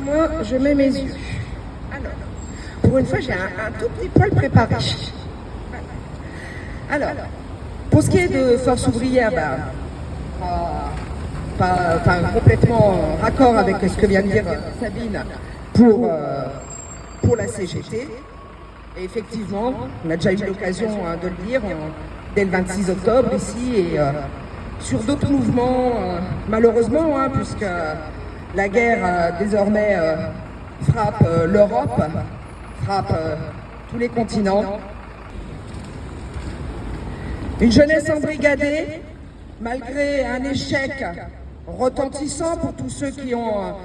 moi, je mets mes yeux. Alors, pour une fois, j'ai un tout petit poil préparé. Alors, pour ce qui est de Force ouvrière, pas complètement en raccord avec ce que vient de dire Sabine pour la CGT. Et effectivement, on a déjà eu l'occasion de le dire dès le 26 octobre ici et sur d'autres mouvements, malheureusement, puisque la guerre désormais frappe l'Europe, frappe tous les continents. Une jeunesse embrigadée, malgré un échec retentissant pour tous ceux qui ont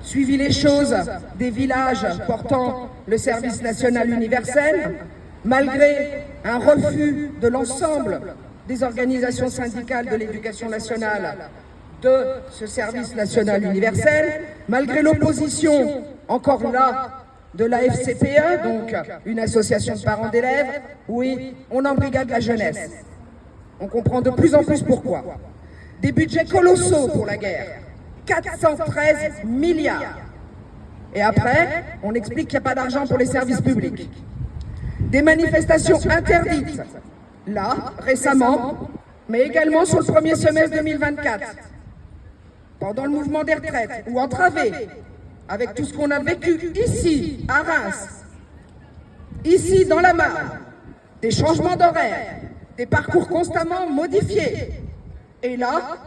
suivi les choses des villages portant le service national universel, malgré un refus de l'ensemble des organisations syndicales de l'éducation nationale de ce service national universel, malgré l'opposition, encore là, de la FCPE, donc une association de parents d'élèves, oui, on embrigade la jeunesse. On comprend de plus en plus pourquoi. Des budgets colossaux pour la guerre, 413 milliards. Et après, on explique qu'il n'y a pas d'argent pour les services publics. Des manifestations interdites, là, récemment, mais également sur le premier semestre 2024, pendant le mouvement des retraites, ou entravées, avec tout ce qu'on a vécu ici, à Reims, ici dans la Marne, des changements d'horaire, des parcours constamment modifiés. Et là,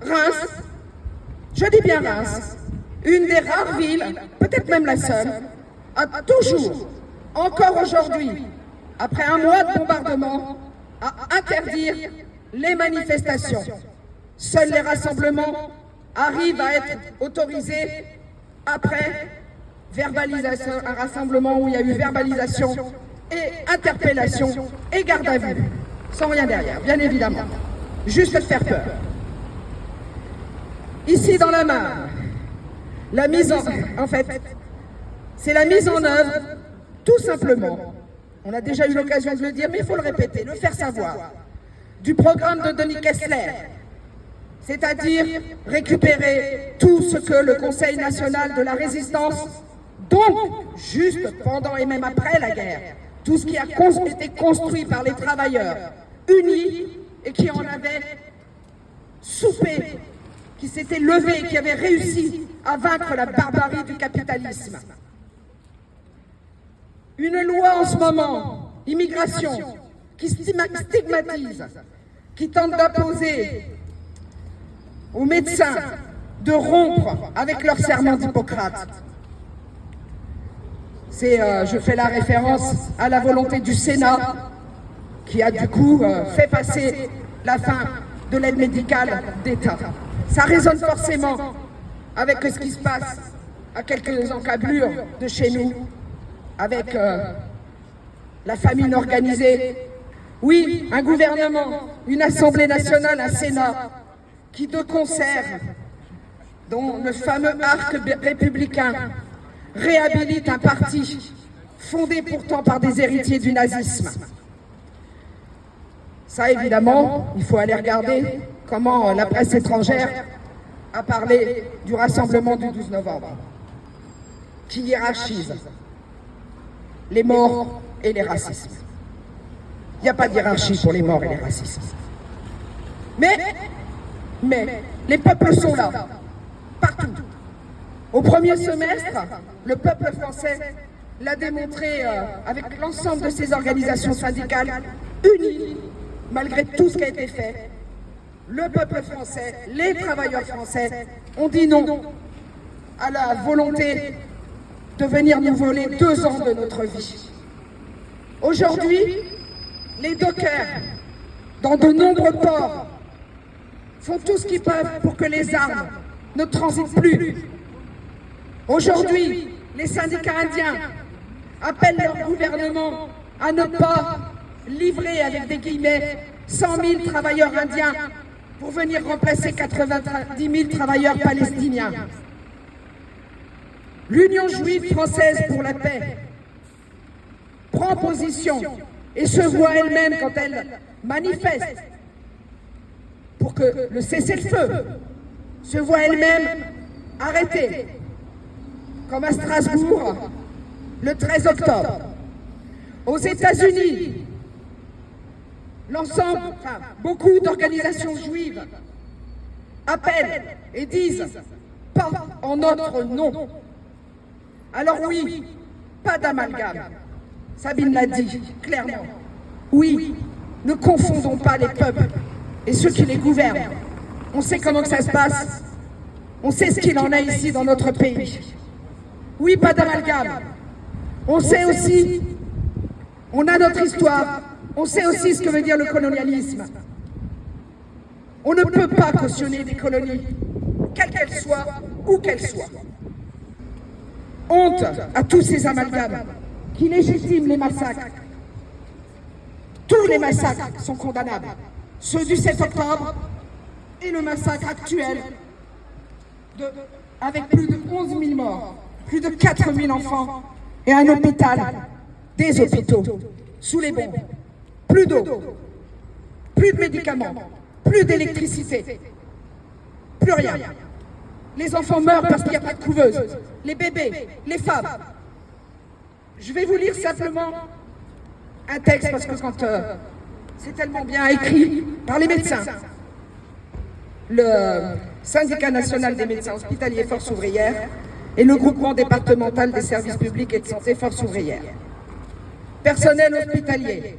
Reims, je dis bien Reims, une des rares villes, peut-être même la seule, a toujours, encore aujourd'hui, après un mois de bombardement, à interdire les manifestations. Seuls les rassemblements arrivent à être autorisés après verbalisation, un rassemblement où il y a eu verbalisation et interpellation et garde à vue, sans rien derrière, bien évidemment, juste faire peur. Ici dans la Marne, c'est la mise en œuvre, tout simplement, on a déjà eu l'occasion de le dire, mais il faut le répéter, le faire savoir, du programme de Denis Kessler, c'est-à-dire récupérer tout ce que le Conseil national de la résistance, donc juste pendant et même après la guerre, tout ce qui a été construit par les travailleurs unis et qui en avaient soupé, qui s'étaient levés, qui avaient réussi à vaincre la barbarie du capitalisme. Une loi en ce moment, immigration, qui stigmatise, qui tente d'imposer aux médecins de rompre avec leur serment d'Hippocrate. Je fais la référence à la volonté du Sénat qui a du coup fait passer la fin de l'aide médicale d'État. Ça résonne forcément avec ce qui se passe à quelques encablures de chez nous, avec la famine organisée. Oui, un gouvernement, une Assemblée nationale, un Sénat, qui de concert, dont le fameux arc républicain, réhabilite un parti fondé pourtant par des héritiers du nazisme. Ça, évidemment, il faut aller regarder comment la presse étrangère a parlé du rassemblement du 12 novembre, qui hiérarchise les morts et les racismes. Il n'y a pas de hiérarchie pour les morts et les racismes. Mais les peuples sont là, partout. Au premier semestre, le peuple français l'a démontré avec l'ensemble de ses organisations syndicales unies, malgré tout ce qui a été fait. Le peuple français, les travailleurs français ont dit non à la volonté de venir nous voler 2 ans de notre vie. Aujourd'hui, les dockers, dans de nombreux ports, font tout ce qu'ils peuvent pour que les armes ne transitent plus. Aujourd'hui, les syndicats indiens appellent leur gouvernement à ne pas livrer, avec des guillemets, 100 000 travailleurs indiens pour venir remplacer 90 000 travailleurs palestiniens. L'Union juive française pour la paix prend position et se voit elle-même quand elle manifeste pour que le cessez-le-feu se voit elle-même arrêtée comme à Strasbourg, le 13 octobre. Aux États-Unis, l'ensemble, beaucoup d'organisations juives appellent et disent « pas en notre nom ». Alors oui, pas d'amalgame. Sabine l'a dit clairement. Oui, ne confondons pas les peuples et ceux qui les gouvernent. On sait comment que ça se passe. On sait ce qu'il en est ici dans notre pays. Oui, pas d'amalgame. On sait aussi, on a notre histoire, on sait aussi ce que veut dire le colonialisme. On ne peut pas cautionner des colonies, quelles qu'elles soient, où qu'elles soient. Honte à tous ces amalgames qui légitiment les massacres. Tous les massacres sont condamnables. Ceux du 7 octobre et le massacre actuel avec plus de 11 000 morts, plus de 4 000 enfants et un hôpital, des hôpitaux, sous les bombes. Plus d'eau, plus de médicaments, plus d'électricité, plus rien. Les enfants meurent parce qu'il n'y a pas de couveuse, les bébés, les femmes. Je vais vous lire simplement un texte parce que quand c'est tellement bien écrit par les médecins. Le Syndicat national des médecins hospitaliers Force ouvrière et le groupement départemental des services publics et de santé Force ouvrière. Personnel hospitalier,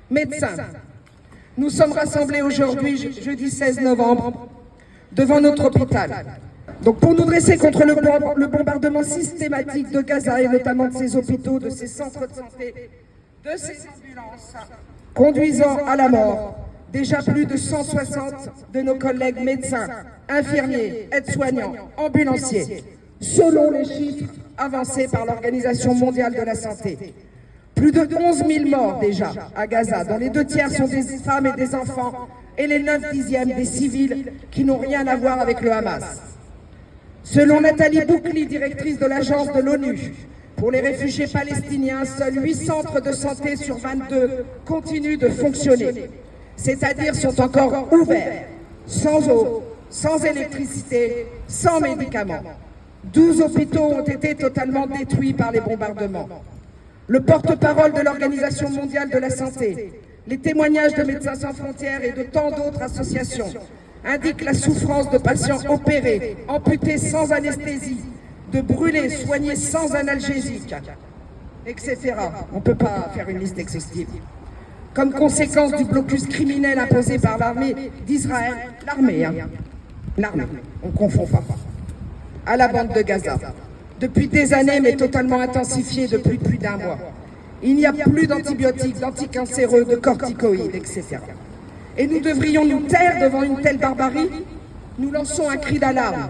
médecins, nous sommes rassemblés aujourd'hui, jeudi 16 novembre, devant notre hôpital. Donc pour nous dresser contre le bombardement systématique de Gaza et notamment de ses hôpitaux, de ses centres de santé, de ses ambulances, conduisant à la mort déjà plus de 160 de nos collègues médecins, infirmiers, aides-soignants, ambulanciers, selon les chiffres avancés par l'Organisation mondiale de la santé. Plus de 11 000 morts déjà à Gaza, dont les 2 tiers sont des femmes et des enfants, et les 9/10 des civils qui n'ont rien à voir avec le Hamas. Selon Nathalie Boukli, directrice de l'agence de l'ONU pour les réfugiés palestiniens, seuls 8 centres de santé sur 22 continuent de fonctionner, c'est-à-dire sont encore ouverts, sans eau, sans électricité, sans médicaments. 12 hôpitaux ont été totalement détruits par les bombardements. Le porte-parole de l'Organisation mondiale de la santé, les témoignages de Médecins sans frontières et de tant d'autres associations indiquent la souffrance de patients opérés, amputés sans anesthésie, de brûlés, soignés sans analgésique, etc. On ne peut pas faire une liste exhaustive. Comme conséquence du blocus criminel imposé par l'armée d'Israël, l'armée, on ne confond pas, à la bande de Gaza. Depuis des années, mais totalement intensifié depuis plus d'1 mois. Il n'y a plus d'antibiotiques, d'anticancéreux, de corticoïdes, etc. Et nous devrions nous taire devant une telle barbarie? Nous lançons un cri d'alarme.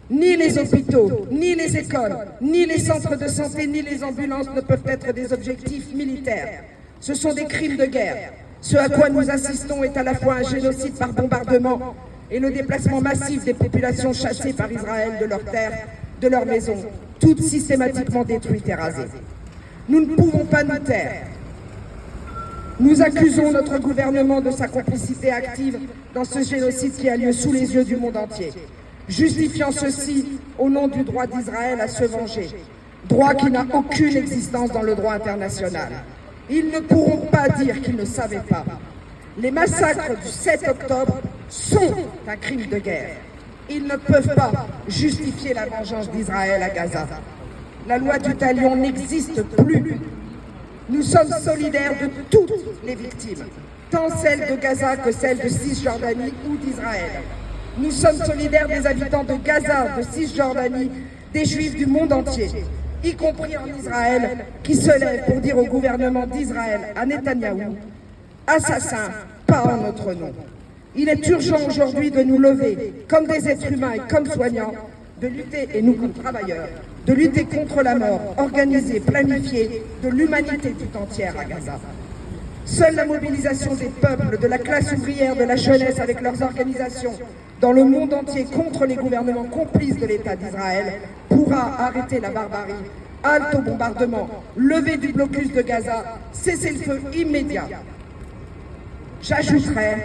Ni les hôpitaux, ni les écoles, ni les centres de santé, ni les ambulances ne peuvent être des objectifs militaires. Ce sont des crimes de guerre. Ce à quoi nous assistons est à la fois un génocide par bombardement et le déplacement massif des populations chassées par Israël de leurs terres, de leurs maisons, toutes systématiquement détruites et rasées. Nous ne pouvons pas nous taire. Nous accusons notre gouvernement de sa complicité active dans ce génocide qui a lieu sous les yeux du monde entier, justifiant ceci au nom du droit d'Israël à se venger, droit qui n'a aucune existence dans le droit international. Ils ne pourront pas dire qu'ils ne savaient pas. Les massacres du 7 octobre sont un crime de guerre. Ils ne peuvent pas justifier la vengeance d'Israël à Gaza. La loi du talion n'existe plus. Nous sommes solidaires de toutes les victimes, tant celles de Gaza que celles de Cisjordanie ou d'Israël. Nous sommes solidaires des habitants de Gaza, de Cisjordanie, des Juifs du monde entier, y compris en Israël, qui se lèvent pour dire au gouvernement d'Israël, à Netanyahou, assassin, pas en notre nom. Il est urgent aujourd'hui de nous lever, comme des êtres humains et comme soignants, de lutter, et nous comme travailleurs, de lutter contre la mort organisée, planifiée de l'humanité tout entière à Gaza. Seule la mobilisation des peuples, de la classe ouvrière, de la jeunesse avec leurs organisations dans le monde entier contre les gouvernements complices de l'État d'Israël pourra arrêter la barbarie, halte au bombardement, levée du blocus de Gaza, cessez-le-feu immédiat. J'ajouterai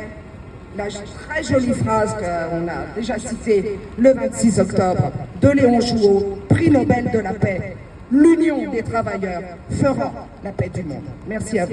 la très jolie phrase qu'on a déjà citée le 26 octobre de Léon Jouot, prix Nobel de la paix. L'union des travailleurs fera la paix du monde. Merci à vous.